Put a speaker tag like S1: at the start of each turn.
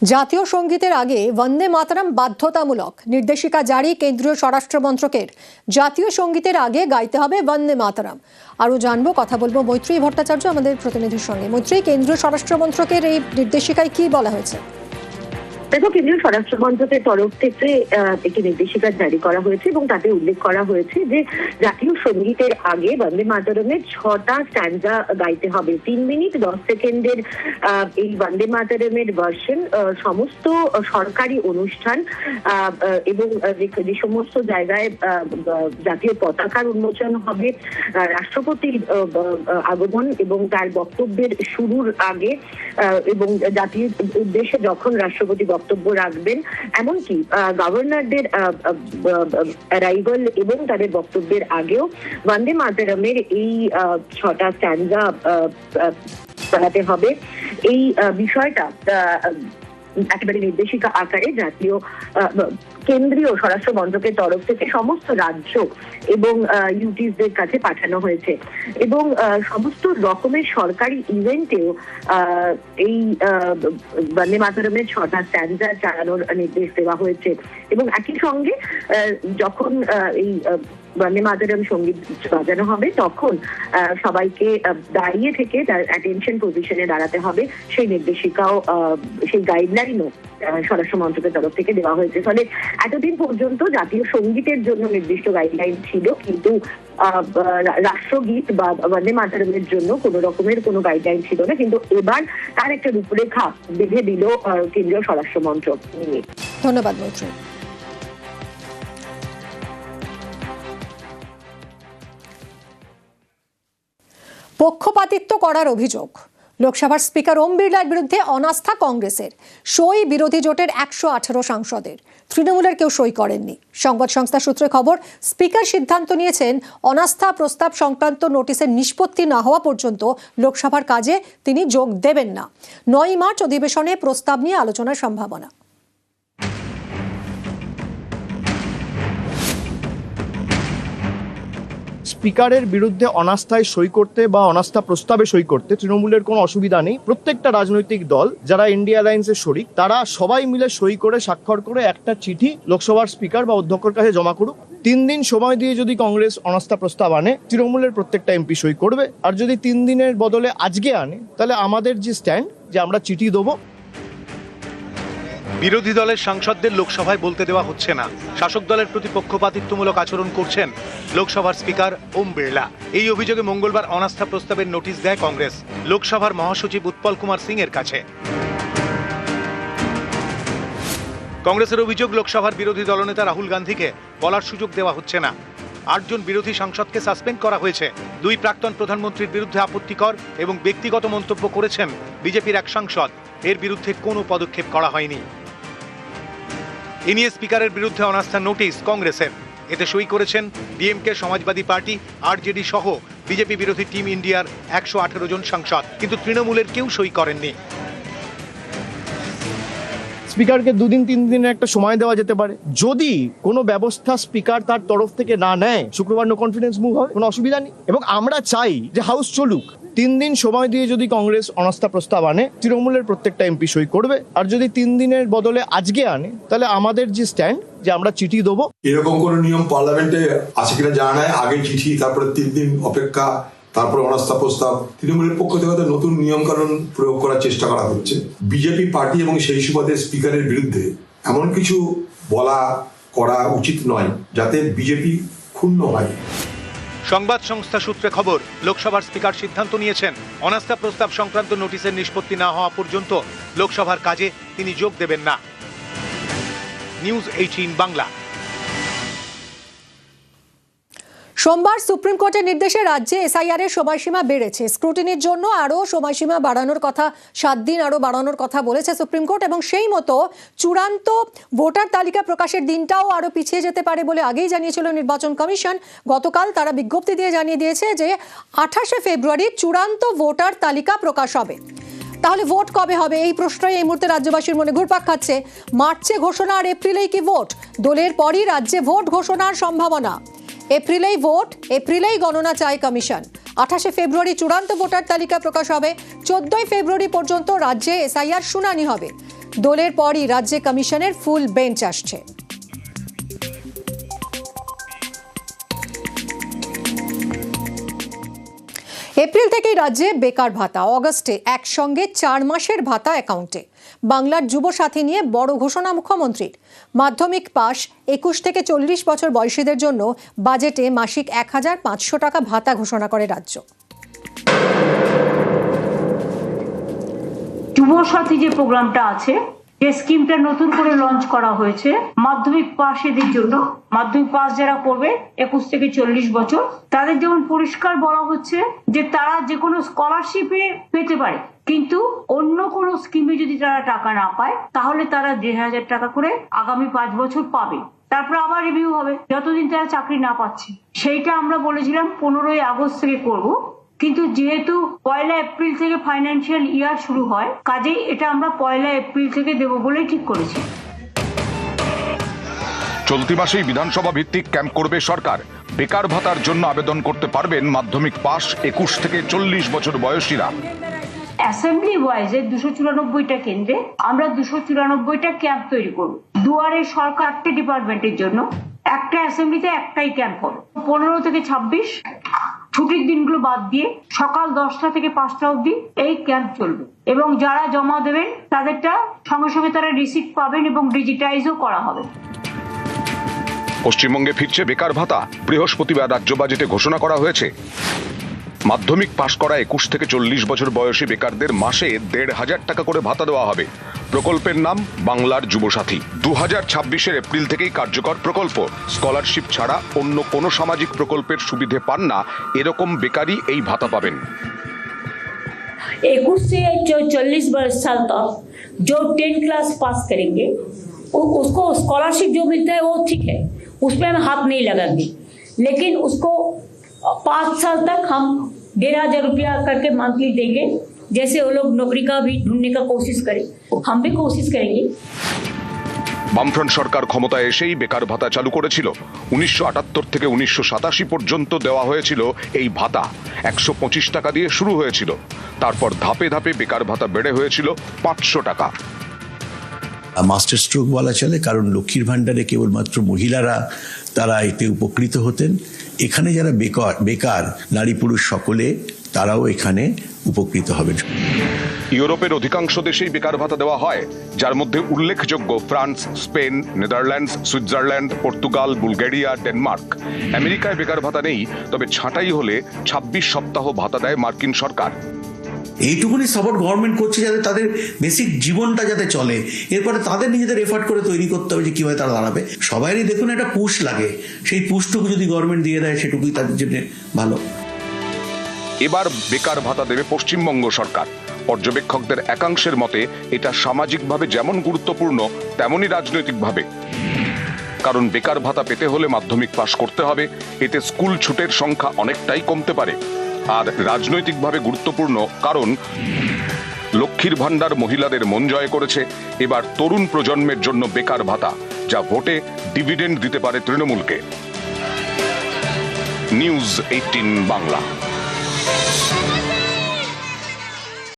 S1: জাতীয় সঙ্গীতের আগে বন্দে মাতরম বাধ্যতামূলক নির্দেশিকা জারি কেন্দ্রীয় স্বরাষ্ট্র মন্ত্রকের। জাতীয় সঙ্গীতের আগে গাইতে হবে বন্দে মাতরম। আরও জানবো, কথা বলবো মৈত্রী ভট্টাচার্য আমাদের প্রতিনিধির সঙ্গে। মৈত্রী, কেন্দ্রীয় স্বরাষ্ট্র মন্ত্রকের এই নির্দেশিকায় কি বলা হয়েছে?
S2: দেখো, কেন্দ্রীয় স্বরাষ্ট্র মন্ত্রকের তরফ থেকে একটি নির্দেশিকা জারি করা হয়েছে এবং তাতে উল্লেখ করা হয়েছে যে জাতীয় সঙ্গীতের আগে বন্দে মাতরমের 6টা স্ট্যান্জা গাইতে হবে। 3 মিনিট 10 সেকেন্ডের এই বন্দে মাতরমের ভার্সন সমস্ত সরকারি অনুষ্ঠান এবং যে সমস্ত জায়গায় জাতীয় পতাকার উন্মোচন হবে, রাষ্ট্রপতির আগমন এবং তার বক্তব্যের শুরুর আগে এবং জাতির উদ্দেশ্যে যখন রাষ্ট্রপতি বক্তব্য রাখবেন, এমনকি গভর্নরদের অ্যারাইভাল এবং তাদের বক্তব্যের আগেও বন্দে মাতরমের এই 6টা স্ট্যান্জা চালাতে হবে। এই বিষয়টা একেবারে নির্দেশিকা আকারে জাতীয় কেন্দ্রীয় স্বরাষ্ট্র মন্ত্রকের তরফ থেকে সমস্ত রাজ্য এবং ইউটিসদের কাছে পাঠানো হয়েছে এবং সমস্ত রকমের সরকারি ইভেন্টেও এই বন্দে মাতরমের 6টা স্ট্যান্জা চালানোর নির্দেশ দেওয়া হয়েছে এবং একই সঙ্গে যখন এই বন্দে মাতরম সঙ্গীত বাজানো হবে তখন সবাইকে দাঁড়িয়ে থেকে তার অ্যাটেনশন পজিশনে দাঁড়াতে হবে, সেই নির্দেশিকাও সেই গাইডলাইনও স্বরাষ্ট্র মন্ত্রকের তরফ থেকে দেওয়া হয়েছে। ফলে এতদিন পর্যন্ত জাতীয় সঙ্গীতের জন্য নির্দিষ্ট গাইডলাইন ছিল, কিন্তু রাষ্ট্রগীত বা বন্দে মাতরমের জন্য কোনো রকমের কোনো গাইডলাইন ছিল না, কিন্তু এবার তার একটা রূপরেখা বেঁধে দিল কেন্দ্রীয় স্বরাষ্ট্র মন্ত্রক।
S1: ধন্যবাদ মৈত্রী। পক্ষপাতিত্ব করার অভিযোগ। লোকসভার স্পিকার ওম বিড়লার বিরুদ্ধে অনাস্থা কংগ্রেসের। সই বিরোধী জোটের 118 সাংসদের, তৃণমূলের কেউ সই করেননি। সংবাদ সংস্থা সূত্রে খবর, স্পিকার সিদ্ধান্ত নিয়েছেন অনাস্থা প্রস্তাব সংক্রান্ত নোটিশের নিষ্পত্তি না হওয়া পর্যন্ত লোকসভার কাজে তিনি যোগ দেবেন না। 9 মার্চ অধিবেশনে প্রস্তাব নিয়ে আলোচনার সম্ভাবনা।
S3: স্পিকারের বিরুদ্ধে অনাস্থায় সই করতে বা অনাস্থা প্রস্তাবে সই করতে তৃণমূলের কোনো অসুবিধা নেই। প্রত্যেকটা রাজনৈতিক দল যারা ইন্ডিয়া অ্যালায়েন্সের শরিক, তারা সবাই মিলে সই করে স্বাক্ষর করে একটা চিঠি লোকসভার স্পিকার বা অধ্যক্ষের কাছে জমা করুক। 3 দিন সময় দিয়ে যদি কংগ্রেস অনাস্থা প্রস্তাব আনে, তৃণমূলের প্রত্যেকটা এমপি সই করবে। আর যদি 3 দিনের বদলে আজকে আনে, তাহলে আমাদের যে স্ট্যান্ড, যে আমরা চিঠি দেবো।
S4: বিরোধী দলের সাংসদদের লোকসভায় বলতে দেওয়া হচ্ছে না, শাসক দলের প্রতি পক্ষপাতিত্বমূলক আচরণ করছেন লোকসভার স্পিকার ওম বিড়লা। এই অভিযোগে মঙ্গলবার অনাস্থা প্রস্তাবের নোটিশ দেয় কংগ্রেস লোকসভার মহাসচিব উৎপল কুমার সিং এর কাছে। কংগ্রেসের অভিযোগ, লোকসভার বিরোধী দলনেতা রাহুল গান্ধীকে বলার সুযোগ দেওয়া হচ্ছে না। 8 জন বিরোধী সাংসদকে সাসপেন্ড করা হয়েছে। 2 প্রাক্তন প্রধানমন্ত্রীর বিরুদ্ধে আপত্তিকর এবং ব্যক্তিগত মন্তব্য করেছেন বিজেপির এক সাংসদ, এর বিরুদ্ধে কোনো পদক্ষেপ করা হয়নি। এ নিয়ে স্পিকারের বিরুদ্ধে অনাস্থা নোটিশ কংগ্রেসের। এতে সই করেছেন ডিএমকে, সমাজবাদী পার্টি, আরজেডি সহ বিজেপি বিরোধী টিম ইন্ডিয়ার 118 জন সাংসদ, কিন্তু তৃণমূলের কেউ সই করেননি।
S3: স্পিকারকে 2 দিন 3 দিনের একটা সময় দেওয়া যেতে পারে। যদি কোনো ব্যবস্থা স্পিকার তার তরফ থেকে না নেয়, শুক্রবার নো কনফিডেন্স মুভ হবে, কোনো অসুবিধা নেই। এবং আমরা চাই যে হাউস চলুক। 3 দিন সময় দিয়ে যদি কংগ্রেস অনাস্থা প্রস্তাব আনে, তৃণমূলের প্রত্যেকটা এমপি সই করবে। আর যদি 3 দিনের বদলে আজকে আনে, তাহলে আমাদের যে স্ট্যান্ড, যে আমরা চিঠি দেবো।
S5: এরকম কোন নিয়ম পার্লামেন্টে আছে কিনা জানা নাই। আগে চিঠি, তারপরে 3 দিন অপেক্ষা, তারপরে অনাস্থা প্রস্তাব। তৃণমূলের পক্ষ থেকে নতুন নিয়ম কানুন প্রয়োগ করার চেষ্টা করা হচ্ছে। বিজেপি পার্টি এবং সেই সুবাদে স্পিকারের বিরুদ্ধে এমন কিছু বলা করা উচিত নয় যাতে বিজেপি ক্ষুণ্ণ হয়।
S4: সংবাদ সংস্থা সূত্রে খবর, লোকসভার স্পিকার সিদ্ধান্ত নিয়েছেন অনাস্থা প্রস্তাব সংক্রান্ত নোটিশের নিষ্পত্তি না হওয়া পর্যন্ত লোকসভার কাজে তিনি যোগ দেবেন না। নিউজ 18 বাংলা।
S1: সোমবার সুপ্রিম কোর্টের নির্দেশে রাজ্যে এসআইআর এর সময়সীমা বেড়েছে। স্ক্রুটিনির জন্য আরও সময়সীমা বাড়ানোর কথা, 7 দিন আরও বাড়ানোর কথা বলেছে সুপ্রিম কোর্ট এবং সেই মতো চূড়ান্ত ভোটার তালিকা প্রকাশের দিনটাও আরও পিছিয়ে যেতে পারে বলে আগেই জানিয়েছিল নির্বাচন কমিশন। গতকাল তারা বিজ্ঞপ্তি দিয়ে জানিয়ে দিয়েছে যে 28শে ফেব্রুয়ারি চূড়ান্ত ভোটার তালিকা প্রকাশ হবে। তাহলে ভোট কবে হবে, এই প্রশ্নই এই মুহূর্তে রাজ্যবাসীর মনে ঘুরপাক খাচ্ছে। মার্চে ঘোষণা আর এপ্রিলেই কি ভোট? দোলের পরই রাজ্যে ভোট ঘোষণার সম্ভাবনা। এপ্রিলেই ভোট, এপ্রিলেই গণনা চায় কমিশন। 28শে ফেব্রুয়ারি চূড়ান্ত ভোটার তালিকা প্রকাশ হবে। 14ই ফেব্রুয়ারি পর্যন্ত রাজ্যে এসআইআর শুনানি হবে। দোলের পরই রাজ্যে কমিশনের ফুল বেঞ্চ আসছে। এপ্রিল থেকেই রাজ্যে বেকার ভাতা, অগস্টে একসঙ্গে 4 মাসের ভাতা অ্যাকাউন্টে। বাংলার যুবসাথী নিয়ে বড় ঘোষণা মুখ্যমন্ত্রীর। মাধ্যমিক পাশ 21 থেকে 40 বছর বয়সীদের জন্য বাজেটে মাসিক 1500 টাকা ভাতা ঘোষণা করে রাজ্য।
S6: যুবসাথী যে প্রোগ্রামটা আছে, যে স্কিমটা নতুন করে লঞ্চ করা হয়েছে মাধ্যমিক পাশেদের জন্য, মাধ্যমিক পাস যারা করবে 21 থেকে 40 বছর, তাদের যেমন পরিষ্কার বলা হচ্ছে যে তারা যে কোনো স্কলারশিপে পেতে পারে, কিন্তু অন্য কোনো স্কিমে যদি তারা টাকা না পায় তাহলে তারা 1500 টাকা করে আগামী 5 বছর পাবে। তারপর আবার রিভিউ হবে যতদিন তারা চাকরি না পাচ্ছে। সেইটা আমরা বলেছিলাম 15ই আগস্ট থেকে করব, কিন্তু যেহেতু 1 এপ্রিল থেকে ফাইন্যান্সিয়াল ইয়ার শুরু হয়, কাজেই এটা আমরা 1 এপ্রিল থেকে দেব বলেই ঠিক করেছি।
S7: চলতি মাসেই বিধানসভা ভিত্তিক ক্যাম্প করবে সরকার। বেকার ভাতার জন্য আবেদন করতে পারবেন মাধ্যমিক পাস 21 থেকে 40 বছর বয়সীরা।
S6: অ্যাসেম্বলি ওয়াইজে 294টা কেন্দ্রে আমরা 294টা ক্যাম্প তৈরি করব। দুয়ারে সরকারটি ডিপার্টমেন্টের জন্য একটা অ্যাসেম্বলিতে একটাই ক্যাম্প হবে। 15 থেকে 26 ছুটির দিনগুলো বাদ দিয়ে সকাল 10টা থেকে 5টা অবধি এই ক্যাম্প চলবে, এবং যারা জমা দেবেন তাদেরটা সঙ্গে সঙ্গে তারা রিসিপ্ট পাবেন এবং ডিজিটাইজও করা হবে।
S7: পশ্চিমবঙ্গে ফিরছে বেকার ভাতা। বৃহস্পতিবার রাজ্য বাজেটে ঘোষণা করা হয়েছে মাধ্যমিক পাশ করা 21 থেকে 40 বছর বয়সী বেকারদের মাসে 1500 টাকা করে ভাতা দেওয়া হবে। প্রকল্পের নাম বাংলার যুবসাথী। 2026 এপ্রিল থেকেই কার্যকর প্রকল্প। স্কলারশিপ ছাড়া অন্য কোনো সামাজিক প্রকল্পের সুবিধে পান না এরকম বেকারই এই ভাতা পাবেন।
S8: 21 से 40 साल तक जो 10 क्लास पास करेंगे उसको स्कॉलरशिप जो मिलता है वो ठीक है, उसमें हम हाथ नहीं लगाएंगे, लेकिन उसको 5 साल तक हम 15,000 रुपया करके मंथली देंगे। जैसे वो लोग नौकरी का भी ढूंढने का कोशिश करें, हम भी कोशिश करेंगे।
S7: বামফ্রন্ট সরকার ক্ষমতায় এসেই বেকার ভাতা চালু করেছিল। 1978 থেকে 1987 পর্যন্ত দেওয়া হয়েছিল এই ভাতা। 125 টাকা দিয়ে শুরু হয়েছিল, তারপর ধাপে ধাপে বেকার ভাতা বেড়ে হয়েছিল 500 টাকা।
S9: মাস্টার স্ট্রোক বলা চলে, কারণ লক্ষ্মীর ভাণ্ডারে কেবলমাত্র মহিলারা তারা এতে উপকৃত হতেন। এখানে যারা বেকার নারী পুরুষ সকলে তারাও এখানে উপকৃত হবেন।
S7: ইউরোপের অধিকাংশ দেশেই বেকার ভাতা দেওয়া হয়, যার মধ্যে উল্লেখযোগ্য France, Spain, Netherlands, Switzerland, Portugal, Bulgaria, Denmark. আমেরিকায় বেকার ভাতা নেই, তবে ছাঁটাই হলে 26 সপ্তাহ ভাতা দেয় মার্কিন সরকার।
S9: এইটুকুনি সাপোর্ট গভর্নমেন্ট করছে যাতে তাদের বেসিক জীবনটা যাতে চলে, এরপরে তাদের নিজেদের এফার্ট করে তৈরি করতে হবে যে কিভাবে তারা দাঁড়াবে। সবারই দেখুন একটা পুশ লাগে, সেই পুশটুকু যদি গভর্নমেন্ট দিয়ে দেয় সেটুকুই তাদের জন্য ভালো।
S7: এবার বেকার ভাতা দেবে পশ্চিমবঙ্গ সরকার। পর্যবেক্ষকদের একাংশের মতে এটা সামাজিকভাবে যেমন গুরুত্বপূর্ণ তেমনই রাজনৈতিকভাবে। কারণ বেকার ভাতা পেতে হলে মাধ্যমিক পাশ করতে হবে, এতে স্কুল ছুটের সংখ্যা অনেকটাই কমতে পারে। আর রাজনৈতিকভাবে গুরুত্বপূর্ণ কারণ লক্ষ্মীর ভাণ্ডার মহিলাদের মন জয় করেছে। এবার তরুণ প্রজন্মের জন্য বেকার ভাতা, যা ভোটে ডিভিডেন্ড দিতে পারে তৃণমূলকে। নিউজ 18 বাংলা।